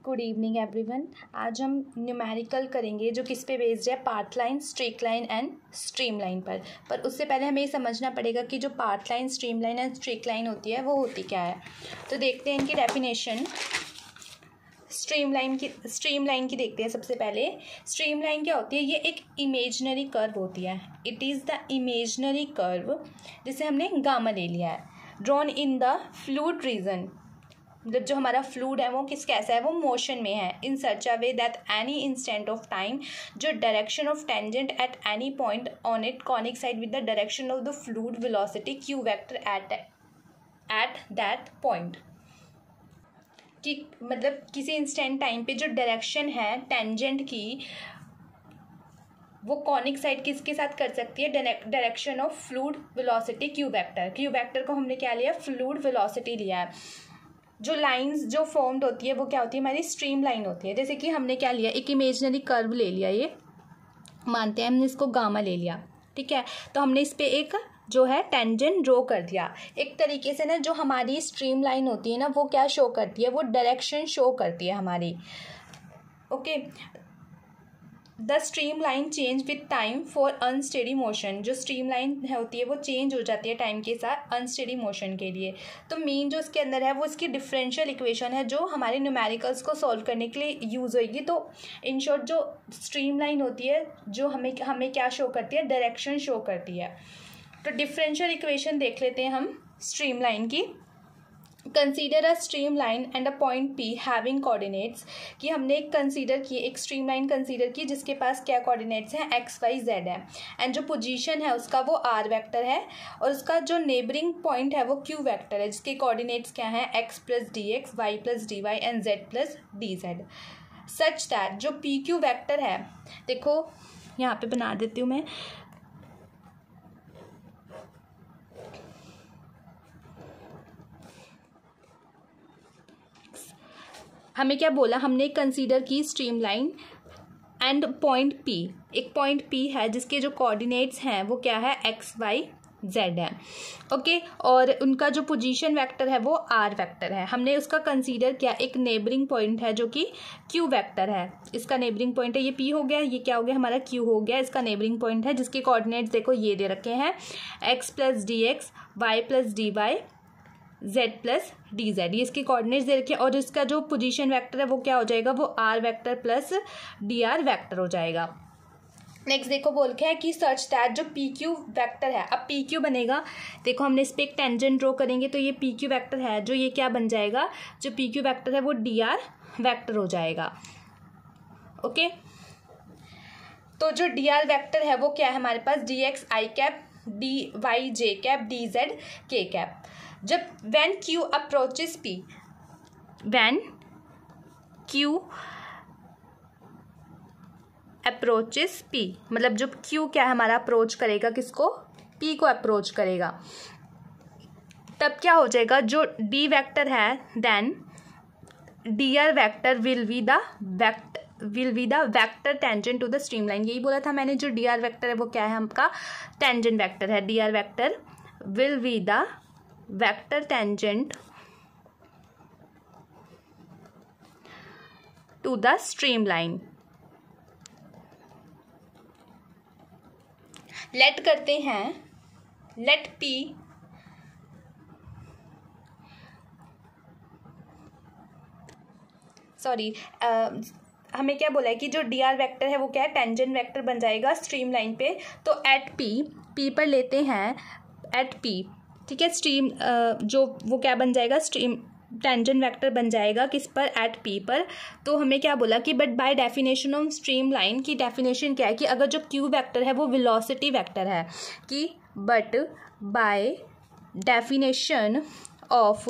Good evening everyone. आज हम numerical करेंगे जो किस पे बेस्ड है, path line, streak line and stream line पर उससे पहले हमें ये समझना पड़ेगा कि जो path line, stream line and streak line होती है वो होती क्या है। तो देखते हैं इनकी डेफिनेशन। स्ट्रीम लाइन की देखते हैं। सबसे पहले स्ट्रीम लाइन क्या होती है, ये एक इमेजनरी कर्व होती है। It is the imaginary curve जिसे हमने गामा ले लिया है, drawn in the fluid region. मतलब जो हमारा फ्लूइड है वो कैसा है, वो मोशन में है। In such a way that any instant of time जो direction of tangent at any point on it coincides with the direction of the fluid velocity q vector at that point. कि मतलब किसी instant time पे जो direction है tangent की, वो conic side किसके साथ कर सकती है, direction of fluid velocity q vector को हमने क्या लिया, फ्लूइड वेलोसिटी लिया है। जो लाइंस जो फॉर्म्ड होती है वो क्या होती है, हमारी स्ट्रीम लाइन होती है। जैसे कि हमने क्या लिया, एक इमेजिनरी कर्व ले लिया, ये मानते हैं हमने इसको गामा ले लिया, ठीक है। तो हमने इस पे एक जो है टेंजेंट ड्रॉ कर दिया। एक तरीके से ना जो हमारी स्ट्रीम लाइन होती है ना, वो क्या शो करती है, वो डायरेक्शन शो करती है हमारी। Okay, the stream line change with time for unsteady motion. जो स्ट्रीम लाइन होती है वो चेंज हो जाती है टाइम के साथ अनस्टेडी मोशन के लिए। तो मेन जो इसके अंदर है वो इसकी डिफरेंशियल इक्वेशन है जो हमारे न्यूमेरिकल्स को सॉल्व करने के लिए यूज़ होगी। तो इन शॉर्ट जो स्ट्रीम लाइन होती है जो हमें क्या शो करती है, डायरेक्शन शो करती है। तो डिफरेंशियल इक्वेशन देख लेते हैं हम स्ट्रीम लाइन की। Consider a stream line and a point P having coordinates. कि हमने एक स्ट्रीम लाइन कंसीडर की जिसके पास क्या कोऑर्डिनेट्स हैं, एक्स वाई जेड है, एंड जो पोजीशन है उसका वो आर वेक्टर है, और उसका जो नेबरिंग पॉइंट है वो क्यू वेक्टर है जिसके कोऑर्डिनेट्स क्या हैं, X plus D X, Y plus D Y and Z plus D Z. Such that जो पी क्यू वेक्टर है, देखो यहाँ पे बना देती हूँ मैं। हमें क्या बोला, हमने कंसीडर की stream line and point P. एक पॉइंट पी है जिसके जो कोऑर्डिनेट्स हैं वो क्या है, एक्स वाई जेड है, ओके। और उनका जो पोजीशन वेक्टर है वो आर वेक्टर है। हमने उसका कंसीडर किया एक नेबरिंग पॉइंट है जो कि क्यू वेक्टर है। इसका नेबरिंग पॉइंट है, ये पी हो गया, ये क्या हो गया हमारा क्यू हो गया। इसका नेबरिंग पॉइंट है जिसके कोऑर्डिनेट्स देखो ये दे रखे हैं, X plus D X, Y plus D Y, z plus D Z. ये इसके कोऑर्डिनेट्स दे रखे हैं। और इसका जो पोजीशन वेक्टर है वो क्या हो जाएगा, वो R vector plus D R vector हो जाएगा। नेक्स्ट देखो बोल के है कि सर्च दैट जो पी क्यू वेक्टर है। अब पी क्यू बनेगा, देखो हमने इस पर एक टेंजेंट ड्रॉ करेंगे तो ये पी क्यू वेक्टर है, जो ये क्या बन जाएगा, जो पी क्यू वेक्टर है वो डी आर वेक्टर हो जाएगा, ओके। तो जो डी आर वेक्टर है वो क्या है हमारे पास, D x i cap, D y J cap, D z k cap. जब when Q approaches P, when Q approaches P, मतलब जब Q क्या है हमारा अप्रोच करेगा, किसको, P को अप्रोच करेगा, तब क्या हो जाएगा, जो D वेक्टर है then DR vector will be the vector tangent to the stream line. यही बोला था मैंने, जो DR वेक्टर है वो क्या है, आपका टेंजेंट वेक्टर है। DR vector will be the vector tangent to the stream line. Let करते हैं, लेट पी हमें क्या बोला है कि जो डी आर वेक्टर है वो क्या है, टेंजेंट वेक्टर बन जाएगा स्ट्रीम लाइन पे। तो एट पी पर लेते हैं, एट पी, ठीक है। स्ट्रीम जो वो क्या बन जाएगा, स्ट्रीम टेंजेंट वेक्टर बन जाएगा किस पर, एट पी पर। तो हमें क्या बोला कि but by definition of stream line की डेफिनेशन क्या है कि अगर जो क्यू वेक्टर है वो वेलोसिटी वेक्टर है, कि but by definition of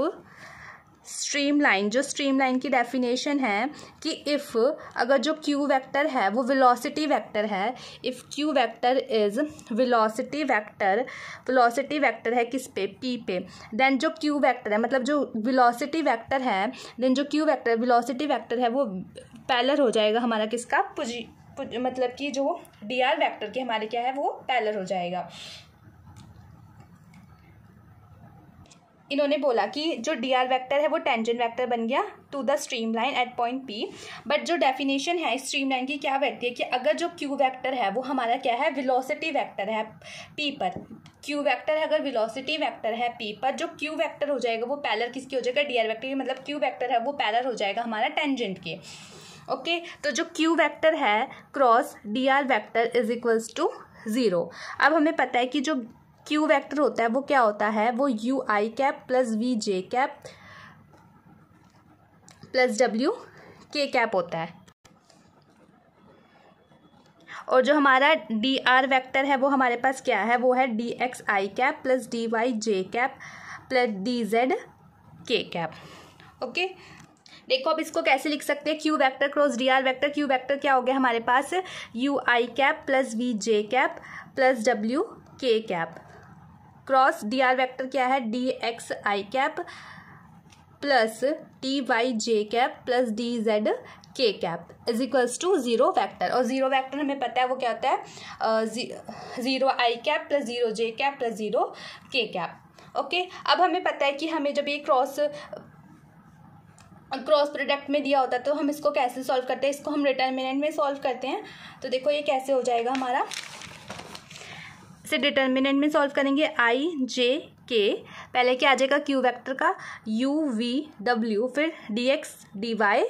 stream line, जो स्ट्रीम लाइन की डेफिनेशन है कि इफ़ अगर जो क्यू वेक्टर है वो वेलोसिटी वेक्टर है, if Q vector is velocity vector है किस पे, पी पे, देन जो क्यू वेक्टर है, मतलब जो वेलोसिटी वेक्टर है, देन जो क्यू वेक्टर वेलोसिटी वेक्टर है वो पैरेलल हो जाएगा हमारा किसका, मतलब कि जो डी आर वेक्टर के हमारे क्या है वो पैरेलल हो जाएगा। इन्होंने बोला कि जो डी आर वैक्टर है वो टेंजेंट वैक्टर बन गया to the stream line at point P. But जो डेफिनेशन है स्ट्रीम लाइन की क्या बैठती है कि अगर जो क्यू वैक्टर है वो हमारा क्या है, वेलोसिटी वैक्टर है पी पर। क्यू वैक्टर है अगर वेलोसिटी वैक्टर है पी पर, जो क्यू वैक्टर हो जाएगा वो पैरेलल किसकी हो जाएगा, डी आर वैक्टर की। मतलब क्यू वैक्टर है वो पैरेलल हो जाएगा हमारा टेंजेंट के। ओके, तो जो क्यू वैक्टर है cross D R vector is equals to 0। अब हमें पता है कि जो क्यू वेक्टर होता है वो क्या होता है, वो U I cap plus we J cap plus W के कैप होता है। और जो हमारा डी आर वैक्टर है वो हमारे पास क्या है, वो है D x i cap plus D y J cap plus D z k cap. Okay, देखो अब इसको कैसे लिख सकते हैं, q vector cross D R vector. Q vector क्या हो गया हमारे पास, u I cap plus we J cap plus W के cap cross D R vector क्या है, D x i cap plus D y J cap plus D z k cap is equals to 0 vector. और 0 vector हमें पता है वो क्या होता है, 0 आई कैप प्लस 0 जे कैप प्लस 0 के कैप। ओके, अब हमें पता है कि हमें जब ये क्रॉस प्रोडक्ट में दिया होता है तो हम इसको कैसे सॉल्व करते हैं, इसको हम डिटर्मिनेंट में सॉल्व करते हैं। तो देखो ये कैसे हो जाएगा हमारा, इसे डिटर्मिनेंट में सॉल्व करेंगे, आई जे के, पहले क्या आ जाएगा क्यू वेक्टर का यू वी डब्ल्यू, फिर D X D Y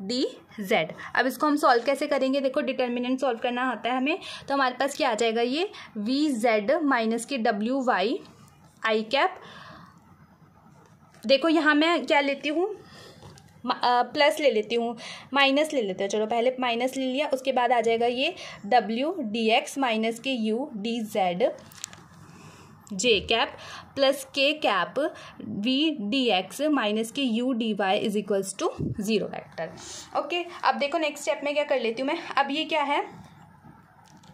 D Z. अब इसको हम सॉल्व कैसे करेंगे, देखो डिटर्मिनेंट सॉल्व करना आता है हमें, तो हमारे पास क्या आ जाएगा, ये वी जेड माइनस के डब्ल्यू वाई आई कैप। देखो यहाँ मैं क्या लेती हूँ, प्लस ले लेती हूँ, माइनस ले लेते हैं, चलो पहले माइनस ले लिया, उसके बाद आ जाएगा ये डब्ल्यू डी एक्स माइनस के u d z j cap plus k cap v d x minus के u D Y is equals to 0 vector. Okay, अब देखो नेक्स्ट स्टेप में क्या कर लेती हूँ मैं, अब ये क्या है,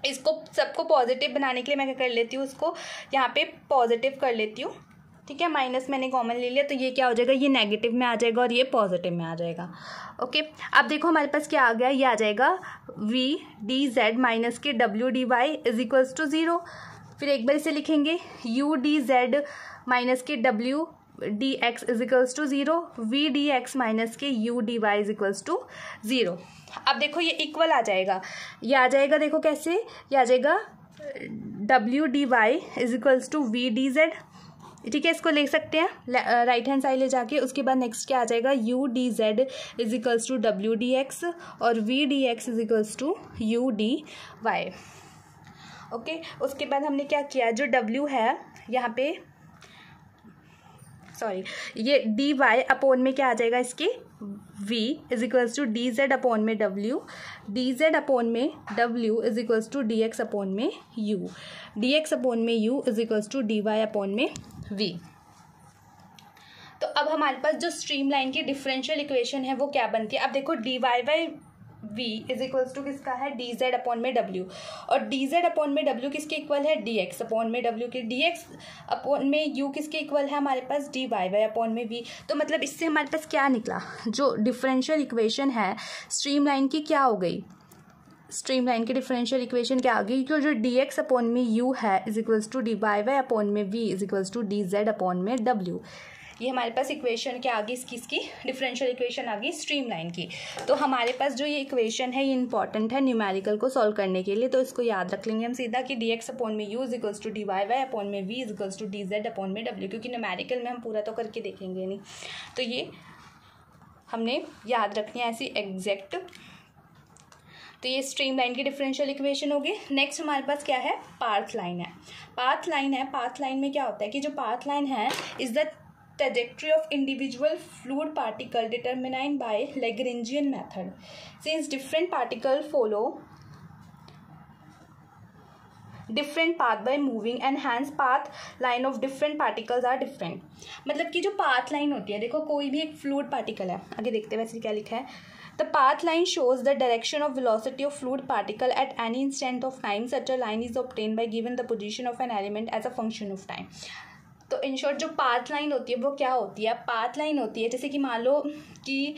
इसको सबको पॉजिटिव बनाने के लिए मैं क्या कर लेती हूँ, इसको यहाँ पे पॉजिटिव कर लेती हूँ, ठीक है, माइनस मैंने कॉमन ले लिया, तो ये क्या हो जाएगा, ये नेगेटिव में आ जाएगा और ये पॉजिटिव में आ जाएगा। ओके, अब देखो हमारे पास क्या आ गया, ये आ जाएगा वी डी जेड माइनस के डब्ल्यू D Y is equals to 0। फिर एक बार इसे लिखेंगे, यू डी जेड माइनस के डब्ल्यू d x is equals to 0, v d x minus के u D Y is equals to 0। अब देखो ये इक्वल आ जाएगा, ये आ जाएगा, देखो कैसे, ये आ जाएगा W D Y is equals to V D Z, ठीक है, इसको ले सकते हैं राइट हैंड साइड ले जाके। उसके बाद नेक्स्ट क्या आ जाएगा, u d Z is equals to डब्ल्यू डी एक्स और v d x is equals to U D y. Okay, उसके बाद हमने क्या किया, जो डब्ल्यू है यहाँ पे, सॉरी, ये डी वाई अपोन में क्या आ जाएगा इसके, v is equals to D Z upon में w, डी जेड अपोन में w is equals to D X upon में u, डी एक्स अपोन में u is equals to D Y upon में v। तो अब हमारे पास जो स्ट्रीम लाइन की डिफरेंशियल इक्वेशन है वो क्या बनती है, अब देखो D Y by v is equals to किसका है, डी जेड अपॉन में w, और डी जेड अपॉन में w किसके इक्वल है, डी एक्स अपॉन में w के, डी एक्स अपॉन में u किसके इक्वल है हमारे पास, डी वाई वाई अपॉन में v। तो मतलब इससे हमारे पास क्या निकला, जो डिफरेंशियल इक्वेशन है स्ट्रीम लाइन की क्या हो गई, स्ट्रीम लाइन की डिफरेंशियल इक्वेशन क्या आ गई, क्योंकि जो डी एक्स अपॉन में u है is equals to D Y Y upon में v is equals to D Z upon में w। ये हमारे पास इक्वेशन क्या आ गई, इसकी डिफरेंशियल इक्वेशन आ गई स्ट्रीम लाइन की। तो हमारे पास जो ये इक्वेशन है ये इंपॉर्टेंट है न्यूमेरिकल को सॉल्व करने के लिए, तो इसको याद रख लेंगे हम सीधा कि डी एक्स अपॉन में u is equals to D Y Y upon में v is equals to D Z upon में डब्ल्यू, क्योंकि न्यूमेरिकल में हम पूरा तो करके देखेंगे नहीं, तो ये हमने याद रखनी है ऐसी एग्जैक्ट। तो ये स्ट्रीम लाइन की डिफरेंशियल इक्वेशन होगी। नेक्स्ट हमारे पास क्या है, पाथ लाइन है। पाथ लाइन है, पाथ लाइन में क्या होता है कि जो पाथ लाइन है is the trajectory of individual fluid particle determined by Lagrangian method. Since different particles follow different path by moving and hence path line of different particles are different. मतलब कि जो path line होती है, देखो कोई भी एक fluid particle है, आगे देखते हैं वैसे क्या लिखा है, the path line shows the direction of velocity of fluid particle at any instant of time. Such a line is obtained by given the position of an element as a function of time. तो in short जो path line होती है वो क्या होती है, path line होती है जैसे कि मान लो कि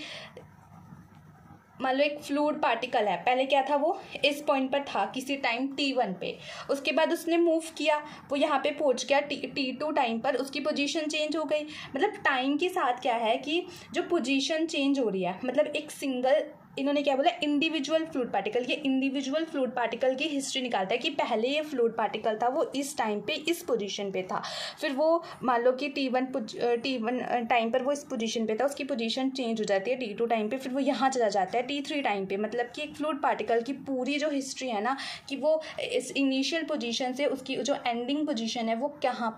मान लो एक फ्लूइड पार्टिकल है, पहले क्या था, वो इस पॉइंट पर था किसी टाइम t1 पे, उसके बाद उसने मूव किया, वो यहाँ पे पहुँच गया t2 टाइम पर, उसकी पोजीशन चेंज हो गई। मतलब टाइम के साथ क्या है कि जो पोजीशन चेंज हो रही है, मतलब एक सिंगल, इन्होंने क्या बोला, इंडिविजुअल फ्लूइड पार्टिकल, ये इंडिविजुअल फ्लूइड पार्टिकल की हिस्ट्री निकालता है कि पहले ये फ्लूइड पार्टिकल था, वो इस टाइम पे इस पोजीशन पे था, फिर वो मान लो कि t1 टाइम पर वो इस पोजीशन पे था, उसकी पोजीशन चेंज हो जाती है t2 टाइम पे, फिर वो यहाँ चला जाता है t3 टाइम पे। मतलब कि एक फ्लूइड पार्टिकल की पूरी जो हिस्ट्री है ना, कि वो इस इनिशियल पोजीशन से उसकी जो एंडिंग पोजीशन है वो कहाँ,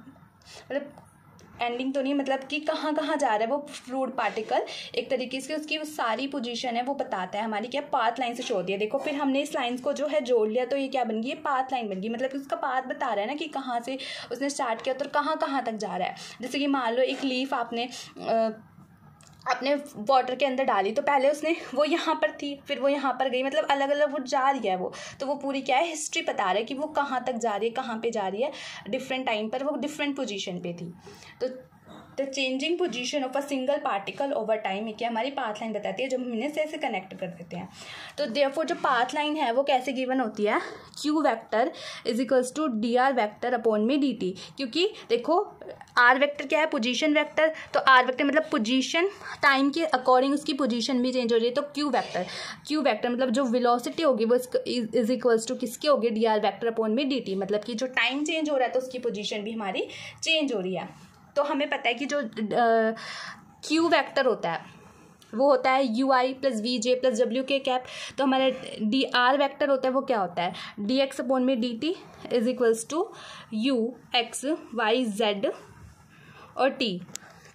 मतलब एंडिंग तो नहीं, मतलब कि कहाँ कहाँ जा रहा है वो फ्लूइड पार्टिकल, एक तरीके से उसकी वो सारी पोजीशन है वो बताता है। हमारी क्या पाथ लाइन से छोड़ दिया, देखो फिर हमने इस लाइन्स को जो है जोड़ लिया, तो ये क्या बन गई, ये पाथ लाइन बन गई। मतलब कि उसका पाथ बता रहा है ना कि कहाँ से उसने स्टार्ट किया तो कहाँ कहाँ तक जा रहा है। जैसे कि मान लो एक लीफ आपने अपने वाटर के अंदर डाली, तो पहले उसने वो यहाँ पर थी, फिर वो यहाँ पर गई, मतलब अलग अलग वो जा रही है वो, तो वो पूरी क्या है, हिस्ट्री बता रहा है कि वो कहाँ तक जा रही है, कहाँ पे जा रही है, डिफरेंट टाइम पर वो डिफरेंट पोजीशन पे थी। तो the changing position of a single particle over time, ये क्या हमारी पाथ लाइन बताती है, जब हम इन्हें से कनेक्ट कर देते हैं। तो देयरफॉर जो पाथ लाइन है वो कैसे गिवन होती है, q vector is equals to dr vector upon में dt, क्योंकि देखो r वेक्टर क्या है, पोजीशन वेक्टर, तो r वेक्टर मतलब पोजीशन, टाइम के अकॉर्डिंग उसकी पोजीशन भी चेंज हो रही है, तो q वेक्टर मतलब जो वेलोसिटी होगी वो इज इक्वल्स टू किसकी होगी, dr वेक्टर अपॉन में dt, मतलब कि जो टाइम चेंज हो रहा है तो उसकी पोजीशन भी हमारी चेंज हो रही है। तो हमें पता है कि जो q वेक्टर होता है वो होता है ui plus we J plus W के कैप, तो हमारा डी आर वैक्टर होता है वो क्या होता है, डी एक्स अपॉन में D T is equals to U X Y Z और टी।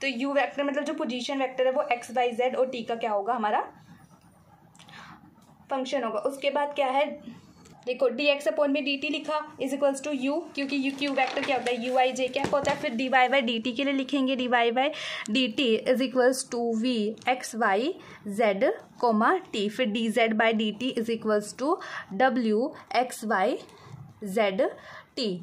तो यू वेक्टर मतलब जो पोजीशन वेक्टर है वो एक्स वाई जेड और टी का क्या होगा, हमारा फंक्शन होगा। उसके बाद क्या है, देखो डी एक्स अपॉन में डी टी लिखा इज इक्वल्स टू यू, क्योंकि यू क्यू वैक्टर क्या होता है, यू आई जे कैप होता है। फिर d Y by D t के लिए लिखेंगे d Y by D T is equals to v x Y z comma t, फिर d Z by D T is equals to डब्ल्यू एक्स वाई जेड टी।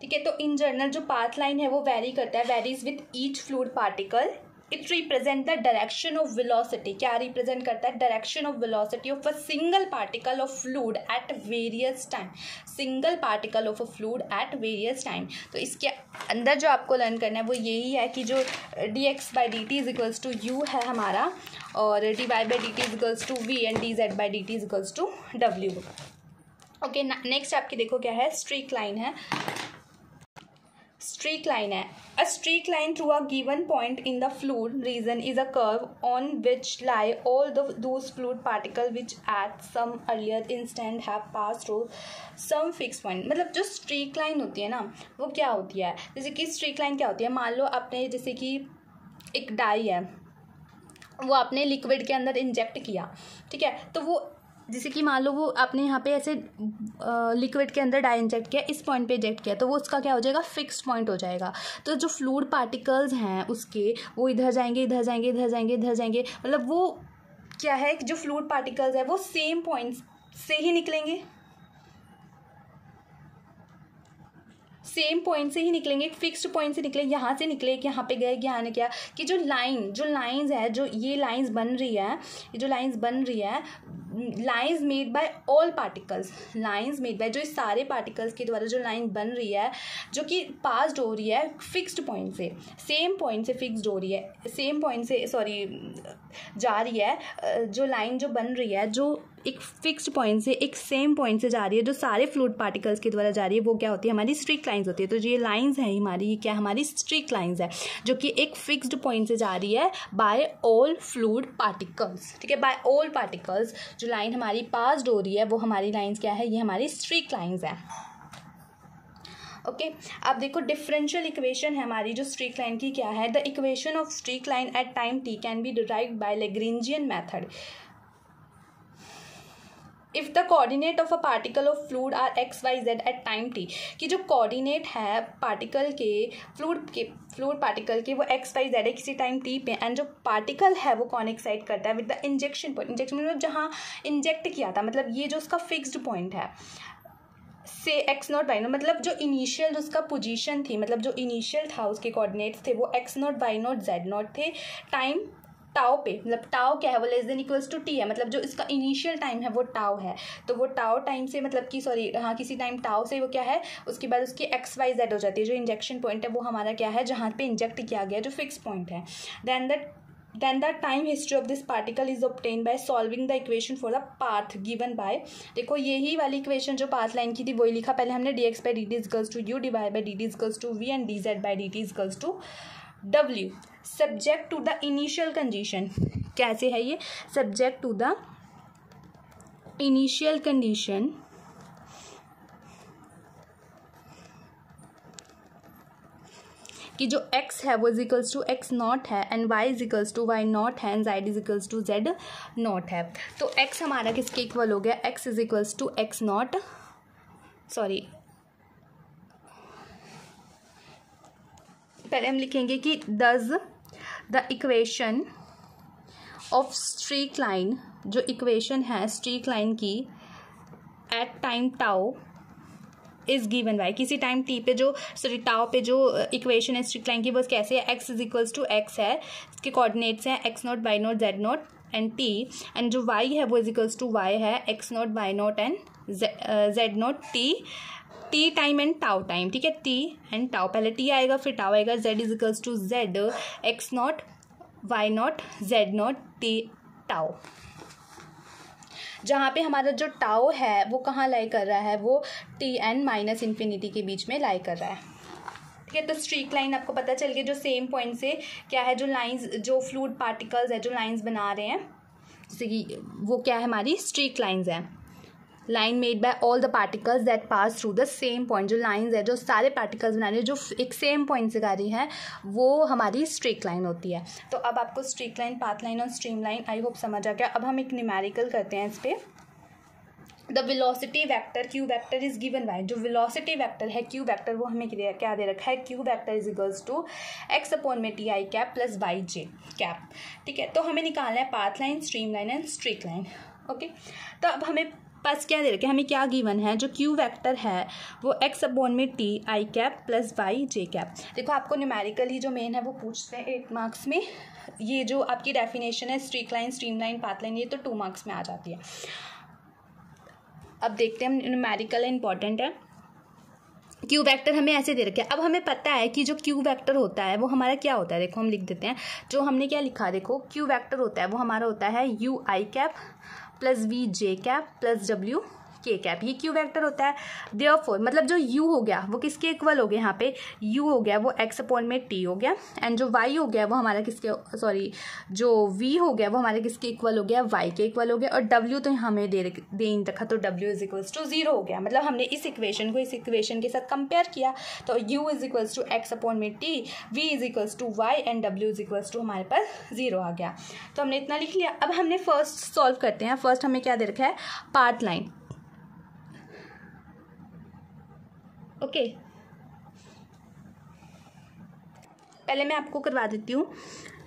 ठीक है, तो in general जो path line है वो वेरी करता है, varies with each fluid particle. It represent the direction of velocity, क्या रिप्रेजेंट करता है, direction of velocity of a single particle of fluid at various time, single particle of a fluid at various time. तो इसके अंदर जो आपको learn करना है वो यही है कि जो D x by D T is equals to u है हमारा, और d Y by D T is equals to we and D Z by D T is equals to डब्ल्यू। ओके, नेक्स्ट आपकी देखो क्या है, स्ट्रीक लाइन है। Streak line है, a streak line through a given point in the fluid region is a curve on which lie all those fluid particle which at some earlier instant have pass through some fix point. मतलब जो streak line होती है ना वो क्या होती है, जैसे कि स्ट्रीक लाइन क्या होती है, मान लो आपने जैसे कि एक डाई है वो आपने लिक्विड के अंदर इंजेक्ट किया, ठीक है, तो वो जैसे कि मान लो वो आपने यहाँ पे ऐसे लिक्विड के अंदर डाई इंजेक्ट किया, इस पॉइंट पे इंजेक्ट किया, तो वो उसका क्या हो जाएगा, फिक्स्ड पॉइंट हो जाएगा। तो जो फ्लूइड पार्टिकल्स हैं उसके वो इधर जाएंगे इधर जाएंगे इधर जाएंगे इधर जाएंगे, मतलब वो क्या है, जो फ्लूइड पार्टिकल्स है वो सेम पॉइंट से ही निकलेंगे, सेम पॉइंट से ही निकलेंगे, एक फिक्स्ड पॉइंट से निकले, यहाँ से निकले कि यहाँ पे गए, यहाँ ने क्या कि जो लाइंस है, जो ये लाइंस बन रही है, ये जो लाइंस बन रही है, lines made by all particles, lines made by जो इस सारे पार्टिकल्स के द्वारा जो लाइन बन रही है, जो कि पास्ड हो रही है फिक्स्ड पॉइंट से, सेम पॉइंट से फिक्स्ड हो रही है, सेम पॉइंट से जा रही है, जो लाइन जो बन रही है जो एक फिक्स्ड पॉइंट से एक सेम पॉइंट से जा रही है, जो सारे फ्लूइड पार्टिकल्स के द्वारा जा रही है, वो क्या होती है, हमारी स्ट्रीक लाइंस होती है। तो ये लाइंस है हमारी, ये क्या हमारी स्ट्रीक लाइंस है, जो कि एक फिक्स्ड पॉइंट से जा रही है बाय ऑल फ्लूइड पार्टिकल्स। ठीक है, बाय ऑल पार्टिकल्स जो लाइन हमारी पास्ड हो रही है वो हमारी लाइंस क्या है, ये हमारी स्ट्रीक लाइंस है। ओके, अब देखो डिफरेंशियल इक्वेशन है हमारी जो स्ट्रीक लाइन की क्या है, the equation of streak line at time T can be derived by Lagrangian method if the coordinate of a particle of fluid are X Y Z at time T, कि जो coordinate है particle के fluid particle के वो X Y Z है किसी time t पे, and जो पार्टिकल है वो कॉइंसाइड करता है with the injection point, injection मतलब जहाँ इंजेक्ट किया था, मतलब ये जो उसका फिक्स्ड पॉइंट है से एक्स नॉट वाई नॉट, मतलब जो इनिशियल उसका पोजीशन थी, मतलब जो इनिशियल था उसके कोऑर्डिनेट्स थे वो X not Y not Z not थे टाइम टाउ पे, मतलब टाउ क्या है, वो less than equals to T है, मतलब जो इसका इनिशियल टाइम है वो टाउ है, तो वो टाउ टाइम से मतलब कि सॉरी हाँ किसी टाइम टाउ से वो क्या है, उसके बाद उसकी एक्स वाई जेड हो जाती है, जो इंजेक्शन पॉइंट है वो हमारा क्या है, जहाँ पे इंजेक्ट किया गया जो फिक्स पॉइंट है। Then the time history of this particle is obtained by solving the equation for the path given by, देखो यही वाली इक्वेशन जो पाथ लाइन की थी वही लिखा पहले हमने, dx by dt is equals to u divided by dt is equals to v and dz by dt is equals to w, subject to the initial condition। कैसे है ये, subject to the initial condition कि जो x है वो is equals to x not है and y is equals to y not है and z is equals to z not है। तो x हमारा किसके इक्वल हो गया, x is equals to x not, sorry पहले हम लिखेंगे कि does the equation of streak line, जो इक्वेशन है स्ट्रीक लाइन की at time tau is given by, किसी टाइम टी पे जो सॉरी टाउ पे जो इक्वेशन है स्ट्रिक्ट लाइन की वो कैसे है, X is equals to X है, इसके कोऑर्डिनेट्स हैं X not Y not Z nought and T, and जो वाई है वो इज इक्वल्स टू वाई है X not Y not and Z nought T time and tau time, ठीक है, T and tau, पहले टी आएगा फिर टाउ आएगा, Z is equals to Z X not Y not Z nought T tau. जहाँ पे हमारा जो टाउ है वो कहाँ लाई कर रहा है, वो टी एन माइनस इन्फिनिटी के बीच में लाई कर रहा है, ठीक है। तो स्ट्रीक लाइन आपको पता चल गया, जो सेम पॉइंट से क्या है, जो लाइंस जो फ्लूइड पार्टिकल्स है जो लाइंस बना रहे हैं, जैसे कि वो क्या है हमारी स्ट्रीक लाइंस है, line made by all the particles that pass through the same point, जो लाइंस है जो सारे पार्टिकल्स बना रहे हैं जो एक सेम पॉइंट से जा रही है वो हमारी स्ट्रीक लाइन होती है। तो अब आपको स्ट्रीक लाइन, पाथ लाइन और स्ट्रीम लाइन आई होप समझ आ गया। अब हम एक न्यूमेरिकल करते हैं इस पर। The velocity vector q vector is given by, जो वेलोसिटी वेक्टर है क्यू वेक्टर वो हमें क्या दे रखा है, q vector is equals to x upon में T I cap plus Y J cap, ठीक है। तो हमें निकालना है path line, stream line and streak line, okay. तो अब हमें पास क्या दे रखे, हमें क्या गिवन है, जो क्यू वेक्टर है वो एक्स अपॉन में T I cap plus Y J cap. देखो आपको न्यूमेरिकली जो मेन है वो पूछते हैं 8 मार्क्स में, ये जो आपकी डेफिनेशन है streak line, stream line, path line, ये तो 2 मार्क्स में आ जाती है। अब देखते हैं, न्यूमेरिकल इंपॉर्टेंट है। क्यू वेक्टर हमें ऐसे दे रखे हैं। अब हमें पता है कि जो क्यू वेक्टर होता है वो हमारा क्या होता है, देखो हम लिख देते हैं, जो हमने क्या लिखा, देखो क्यू वेक्टर होता है वो हमारा होता है U I cap plus we J cap plus W के कैप, ये क्यू वेक्टर होता है। देयरफॉर मतलब जो u हो गया वो किसके इक्वल हो गया, यहाँ पे u हो गया वो x अपॉन में t हो गया, एंड जो y हो गया वो हमारा किसके, सॉरी जो v हो गया वो हमारे किसके इक्वल हो गया, y के इक्वल हो गया, और w तो हमें दे नहीं रखा तो w इज इक्वल्स टू 0 हो गया। मतलब हमने इस इक्वेशन को इस इक्वेशन के साथ कंपेयर किया, तो u is equals to x upon में t, v is equals to y and w is equals to हमारे पास 0 आ गया। तो हमने इतना लिख लिया। अब हमने फर्स्ट सॉल्व करते हैं। फर्स्ट हमें क्या दे रखा है, पाथ लाइन, ओके। पहले मैं आपको करवा देती हूँ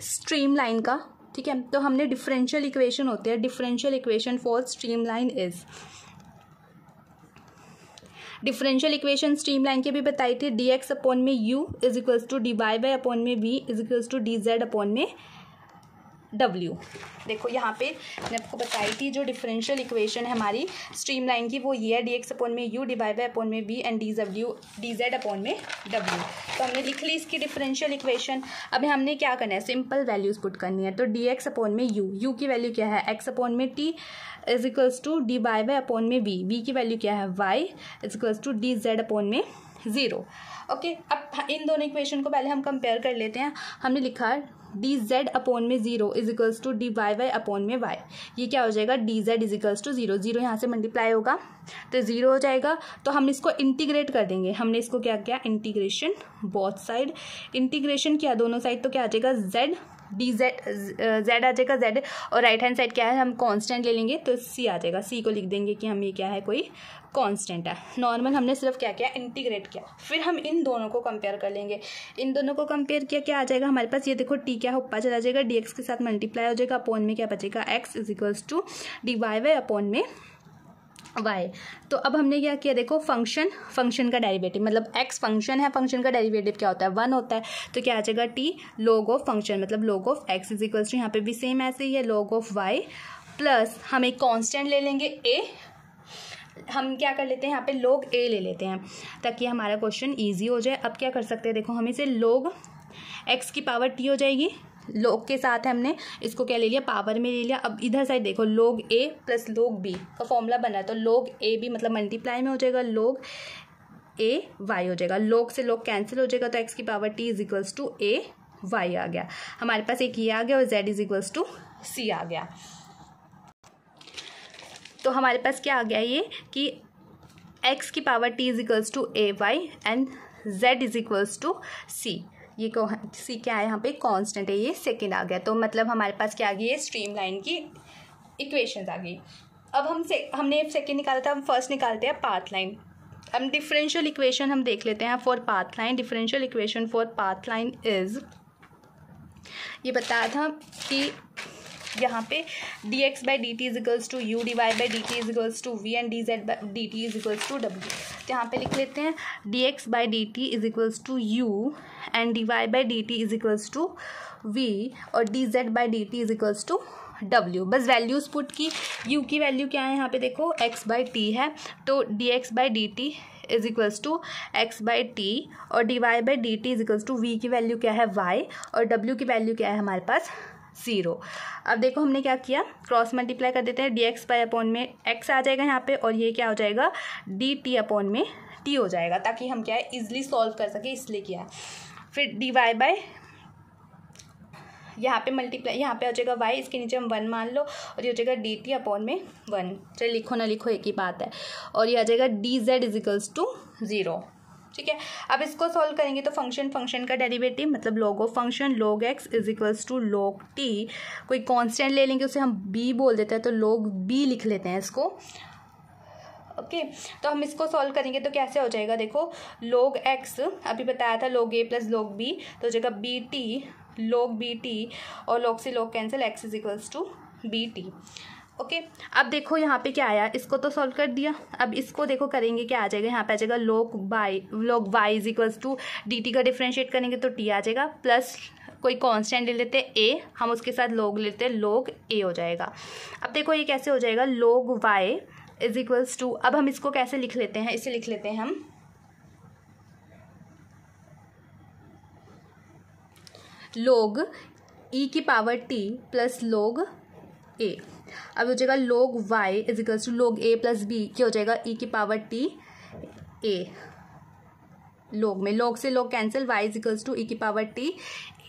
स्ट्रीम लाइन का, ठीक है। तो हमने डिफरेंशियल इक्वेशन होते हैं, differential equation for stream line is, differential equation stream line की भी बताई थी, डी एक्स अपॉन में u is equals to D Y Y upon में v is equals to D Z upon में W। देखो यहाँ पे मैंने आपको बताई थी जो डिफरेंशियल इक्वेशन है हमारी स्ट्रीम लाइन की वो ये है, डी एक्स अपॉन में यू डिवाइड बाई अपॉन में B and D Z upon में W। तो हमने लिख ली इसकी डिफरेंशियल इक्वेशन। अब हमने क्या करना है, सिंपल वैल्यूज पुट करनी है। तो डी एक्स अपॉन में यू की वैल्यू क्या है, एक्स अपॉन में T is equals to D Y by upon में वी की वैल्यू क्या है, Y is equals to D Z upon में 0, ओके। अब इन दोनों इक्वेशन को पहले हम कंपेयर कर लेते हैं। हमने लिखा डी जेड अपॉन में 0 is equals to D Y Y upon में वाई, ये क्या हो जाएगा, D Z is equals to 0, 0 यहाँ से मल्टीप्लाई होगा तो 0 हो जाएगा। तो हम इसको इंटीग्रेट कर देंगे। हमने इसको क्या किया, इंटीग्रेशन बोथ साइड, इंटीग्रेशन किया दोनों साइड, तो क्या आ जाएगा जेड डी जेड आ जाएगा जेड, और राइट हैंड साइड क्या है, हम कांस्टेंट ले लेंगे तो सी आ जाएगा, सी को लिख देंगे कि हम ये क्या है, कोई कांस्टेंट है। नॉर्मल हमने सिर्फ क्या किया, इंटीग्रेट किया। फिर हम इन दोनों को कंपेयर कर लेंगे। इन दोनों को कंपेयर किया, क्या आ जाएगा हमारे पास, ये देखो टी क्या ऊपर चला जाएगा, डी एक्स के साथ मल्टीप्लाई हो जाएगा, अपॉन में क्या बचेगा, X is equals to D Y Y upon में y। तो अब हमने क्या किया, देखो फंक्शन का डेरिवेटिव, मतलब x फंक्शन है, फंक्शन का डेरिवेटिव क्या होता है, 1 होता है। तो क्या आ जाएगा t log ऑफ फंक्शन मतलब log of x is equals to, यहाँ पे भी सेम ऐसे ही है, log ऑफ y प्लस हम एक कांस्टेंट ले लेंगे a, हम क्या कर लेते हैं यहाँ पे log a ले लेते हैं ताकि हमारा क्वेश्चन ईजी हो जाए। अब क्या कर सकते हैं, देखो हम इसे log x की पावर t हो जाएगी, log के साथ है हमने इसको क्या ले लिया, पावर में ले लिया। अब इधर साइड देखो log a plus log b का फॉर्मूला बना है, तो log a b मतलब मल्टीप्लाई में हो जाएगा, log a y हो जाएगा, log से log कैंसिल हो जाएगा, तो x की power t is equals to a y आ गया हमारे पास, एक ये आ गया और z is equals to c आ गया। तो हमारे पास क्या आ गया ये कि x की power t is equals to a y and z is equals to c। ये सी क्या है, यहाँ पे कांस्टेंट है, ये सेकंड आ गया। तो मतलब हमारे पास क्या आ गई है, स्ट्रीम लाइन की इक्वेशंस आ गई। अब हमने सेकंड निकाला था, हम फर्स्ट निकालते हैं पाथ लाइन। अब डिफरेंशियल इक्वेशन हम देख लेते हैं for path line. Differential equation for path line is, ये बताया था कि यहाँ पे dx by D T is equals to you, D Y by D T is equals to we and D Z by D T is equals to W. तो यहाँ पे लिख लेते हैं dx by D T is equals to U and D Y by D T is equals to v और d Z by D T is equals to डब्ल्यू। बस values put की, u की वैल्यू क्या है यहाँ पे देखो x बाई टी है, तो dx by D T is equals to x by t और d Y by D T is equals to v की वैल्यू क्या है y और w की वैल्यू क्या है हमारे पास 0। अब देखो हमने क्या किया, क्रॉस मल्टीप्लाई कर देते हैं, dx बाई अपॉन में x आ जाएगा यहाँ पे और ये क्या हो जाएगा dt अपॉन में t हो जाएगा, ताकि हम क्या है इजिली सॉल्व कर सके, इसलिए किया है। फिर dy बाई यहाँ पे मल्टीप्लाई, यहाँ पे हो जाएगा y, इसके नीचे हम 1 मान लो और ये हो जाएगा dt अपॉन में 1, चलिए लिखो ना लिखो एक ही बात है, और ये आ जाएगा dz इज इक्वल्स टू 0। ठीक है, अब इसको सॉल्व करेंगे तो फंक्शन का डेरिवेटिव मतलब log of function log x is equals to log t, कोई कांस्टेंट ले लेंगे उसे हम b बोल देते हैं, तो log b लिख लेते हैं इसको। ओके तो हम इसको सॉल्व करेंगे तो कैसे हो जाएगा, देखो log x अभी बताया था log a plus log b, तो हो जाएगा bt log bt और log से log cancel, x is equals to bt। Okay अब देखो यहाँ पे क्या आया, इसको तो सॉल्व कर दिया, अब इसको देखो करेंगे क्या आ जाएगा, यहाँ पे आ जाएगा log y is equals to dt का डिफ्रेंशिएट करेंगे तो t आ जाएगा, प्लस कोई कांस्टेंट ले लेते हैं a, हम उसके साथ log लेते हैं, log a हो जाएगा। अब देखो ये कैसे हो जाएगा, log y is equals to, अब हम इसको कैसे लिख लेते हैं, इसे लिख लेते हैं हम log e की power t plus log a। अब हो जाएगा log y is equals to log a plus b, क्या हो जाएगा e की पावर t a, log में log से log cancel, y is equals to e की पावर t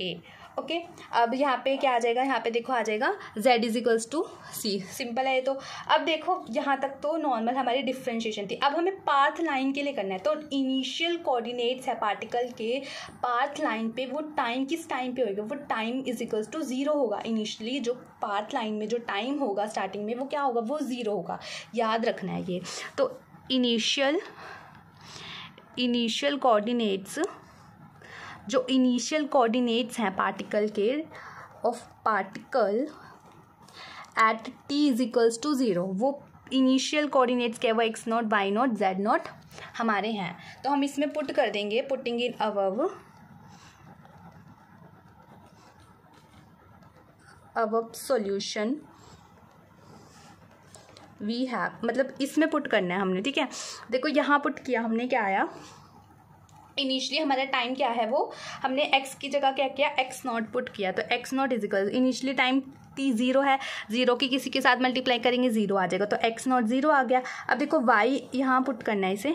a। ओके अब यहाँ पे क्या आ जाएगा, यहाँ पे देखो आ जाएगा z is equals to c, simple है ये तो। अब देखो यहाँ तक तो नॉर्मल हमारी डिफ्रेंशिएशन थी, अब हमें पाथ लाइन के लिए करना है, तो इनिशियल कोऑर्डिनेट्स है पार्टिकल के पाथ लाइन पे, वो टाइम किस टाइम पे होगा, वो टाइम इज इक्वल्स टू 0 होगा। इनिशियली जो पाथ लाइन में जो टाइम होगा स्टार्टिंग में वो क्या होगा, वो 0 होगा, याद रखना है ये। तो इनिशियल कोऑर्डिनेट्स, जो इनिशियल कोऑर्डिनेट्स हैं पार्टिकल के of particle at t is equals to 0, वो इनिशियल कोऑर्डिनेट्स क्या है, वो x nought y nought z nought हमारे हैं, तो हम इसमें पुट कर देंगे, putting in above solution we have, मतलब इसमें पुट करना है हमने। ठीक है, देखो यहाँ पुट किया हमने, क्या आया, इनिशियली हमारा टाइम क्या है, वो हमने x की जगह क्या किया, x नॉट पुट किया, तो x not is equal, initially time t 0 है, 0 की किसी के साथ मल्टीप्लाई करेंगे 0 आ जाएगा, तो x नॉट 0 आ गया। अब देखो y यहाँ पुट करना है इसे,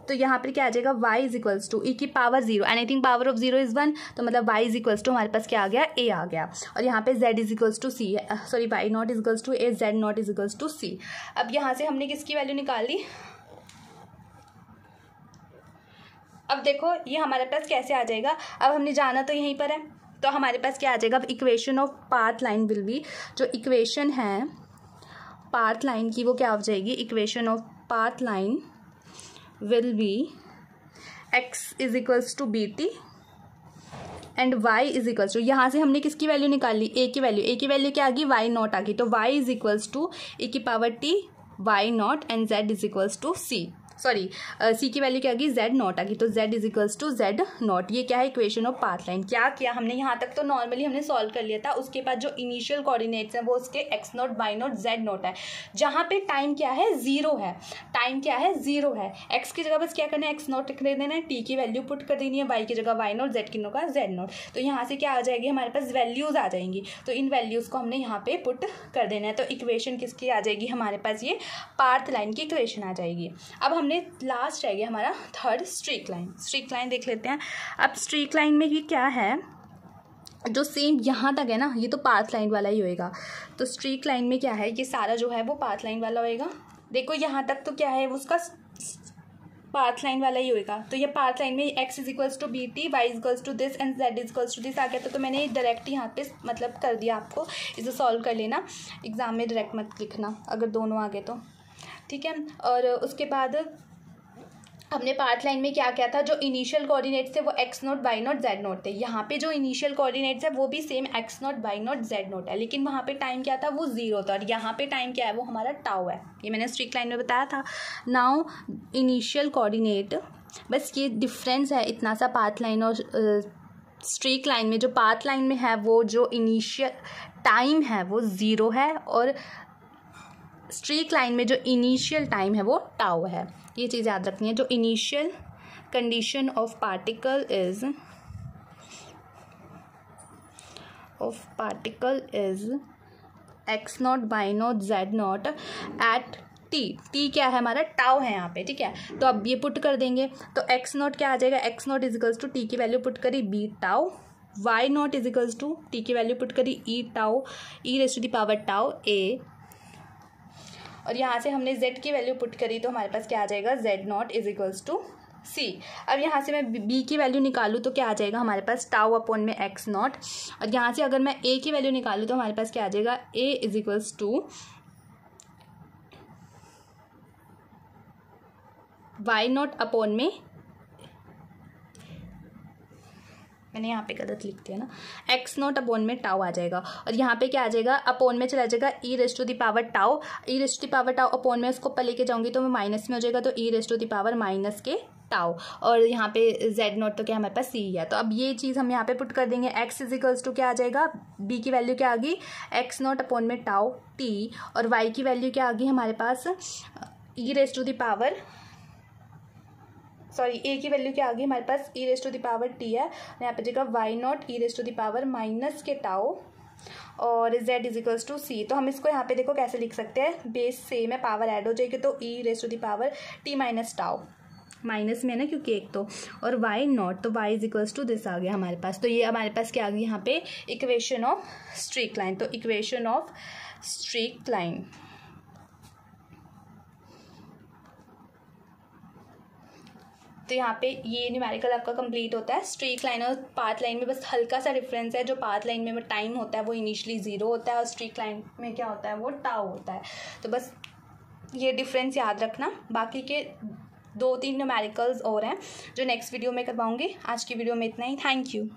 तो यहाँ पर क्या आ जाएगा, y is equals to e की power 0, anything power of 0 is 1, तो मतलब y इज इक्वल्स टू हमारे पास क्या आ गया, a आ गया, और यहाँ पे z is equals to c, sorry y not is equals to a, z not is equals to c। अब यहाँ से हमने किसकी वैल्यू निकाल ली, अब देखो ये हमारे पास कैसे आ जाएगा, अब हमने जाना तो यहीं पर है, तो हमारे पास क्या आ जाएगा, अब equation of path line will be, जो इक्वेशन है पाथ लाइन की वो क्या हो जाएगी, equation of path line will be x is equals to B T and y is equals to, यहाँ से हमने किसकी वैल्यू निकाल ली, a की वैल्यू क्या आ गई, y नॉट आ गई, तो y is equals to e की power t Y not and Z is equals to C, sorry C की वैल्यू क्या आ गई, जेड नॉट आ गई, तो Z is equals to Z not. ये क्या है, इक्वेशन ऑफ पाथ लाइन। क्या किया हमने यहाँ तक तो नॉर्मली हमने सॉल्व कर लिया था, उसके बाद जो इनिशियल कोऑर्डिनेट्स हैं वो उसके X not Y not Z not है, जहाँ पे टाइम क्या है, जीरो है, टाइम क्या है, जीरो है। एक्स की जगह बस क्या करना है, एक्स नॉट लिख देना है, टी की वैल्यू पुट कर देनी है, वाई की जगह वाई नॉट, जेड की जगह जेड नॉट। तो यहाँ से क्या आ जाएगी, हमारे पास वैल्यूज आ जाएंगी, तो इन वैल्यूज को हमने यहाँ पे पुट कर देना है। तो इक्वेशन किसकी आ जाएगी हमारे पास, ये पाथ लाइन की इक्वेशन आ जाएगी। अब हमने लास्ट रह गया हमारा third, streak line. Streak line देख लेते हैं। अब स्ट्रीक लाइन में ये क्या है, जो सेम यहाँ तक है ना, ये तो पाथ लाइन वाला ही होएगा। तो स्ट्रीक लाइन में क्या है, ये सारा जो है वो पाथ लाइन वाला होएगा। देखो यहाँ तक तो क्या है, उसका पाथ लाइन वाला ही होएगा। तो ये पाथ लाइन में x is equals to B t, y is equals to this and z is equals to this आ गया। तो मैंने डायरेक्ट यहाँ पे मतलब कर दिया, आपको इसे सॉल्व कर लेना, एग्जाम में डायरेक्ट मत लिखना अगर दोनों आ गए तो, ठीक है। और उसके बाद हमने पाथ लाइन में क्या किया था, जो इनिशियल कोऑर्डिनेट्स थे वो X not Y not Z not थे। यहाँ पे जो इनिशियल कोऑर्डिनेट्स है वो भी same X not Y not Z not है, लेकिन वहाँ पे टाइम क्या था, वो जीरो था, और यहाँ पे टाइम क्या है, वो हमारा टाउ है। ये मैंने स्ट्रीक लाइन में बताया था। नाउ इनिशियल कोऑर्डिनेट, बस ये डिफरेंस है इतना सा पाथ लाइन और स्ट्रीक लाइन में। जो पाथ लाइन में है वो जो इनिशियल टाइम है वो ज़ीरो है, और स्ट्रीक लाइन में जो इनिशियल टाइम है वो टाउ है। ये चीज़ याद रखनी है। जो initial condition of particle is X not Y not Z not at T क्या है हमारा, टाउ है यहाँ पे, ठीक है। तो अब ये पुट कर देंगे, तो एक्स नॉट क्या आ जाएगा, x not is equals to t की वैल्यू पुट करी b tau, y not is equals to t की वैल्यू पुट करी e tau, E raise to the power tau a, और यहाँ से हमने z की वैल्यू पुट करी तो हमारे पास क्या आ जाएगा, z not is equals to c। अब यहाँ से मैं b की वैल्यू निकालूँ तो क्या आ जाएगा हमारे पास, टाउ अपॉन में x नॉट, और यहाँ से अगर मैं a की वैल्यू निकालूँ तो हमारे पास क्या आ जाएगा, a is equals to y not upon में, मैंने यहाँ पे गलत लिख दिया ना, एक्स नॉट अपॉन में टाउ आ जाएगा, और यहाँ पे क्या आ जाएगा, अपॉन में चला जाएगा E raise to the power tau, E raise to the power tau upon में उसको ऊपर लेके जाऊंगी तो मैं माइनस में हो जाएगा, तो ई raise to the power minus के टाउ, और यहाँ पे जेड नॉट तो क्या हमारे पास सी है। तो अब ये चीज़ हम यहाँ पे पुट कर देंगे, एक्स इज इक्वल्स टू क्या आ जाएगा, बी की वैल्यू क्या आ गई, एक्स नॉट अपॉन में टाउ टी, और वाई की वैल्यू क्या आ गई हमारे पास, e raise to the power, sorry a की वैल्यू क्या आ गई हमारे पास, e raise to the power t है, यहाँ पे जगह y not e raise to the power minus के टाउ, और z is equals to c. तो हम इसको यहाँ पे देखो कैसे लिख सकते हैं, बेस सेम है, पावर ऐड हो जाएगी, तो ई raise to the power t minus tau, minus में ना क्योंकि एक तो, और वाई नॉट, तो y is equals to this आ गया हमारे पास। तो ये हमारे पास क्या आ गई यहाँ पे, इक्वेशन ऑफ स्ट्रीक लाइन। तो इक्वेशन ऑफ स्ट्रीक लाइन, तो यहाँ पे ये न्यूमेरिकल आपका कंप्लीट होता है। स्ट्रीक लाइन और पाथ लाइन में बस हल्का सा डिफरेंस है, जो पाथ लाइन में टाइम होता है वो इनिशियली ज़ीरो होता है, और स्ट्रीक लाइन में क्या होता है, वो टाउ होता है। तो बस ये डिफरेंस याद रखना। बाकी के 2-3 न्यूमेरिकल्स और हैं जो नेक्स्ट वीडियो में करवाऊँगी। आज की वीडियो में इतना ही। Thank you.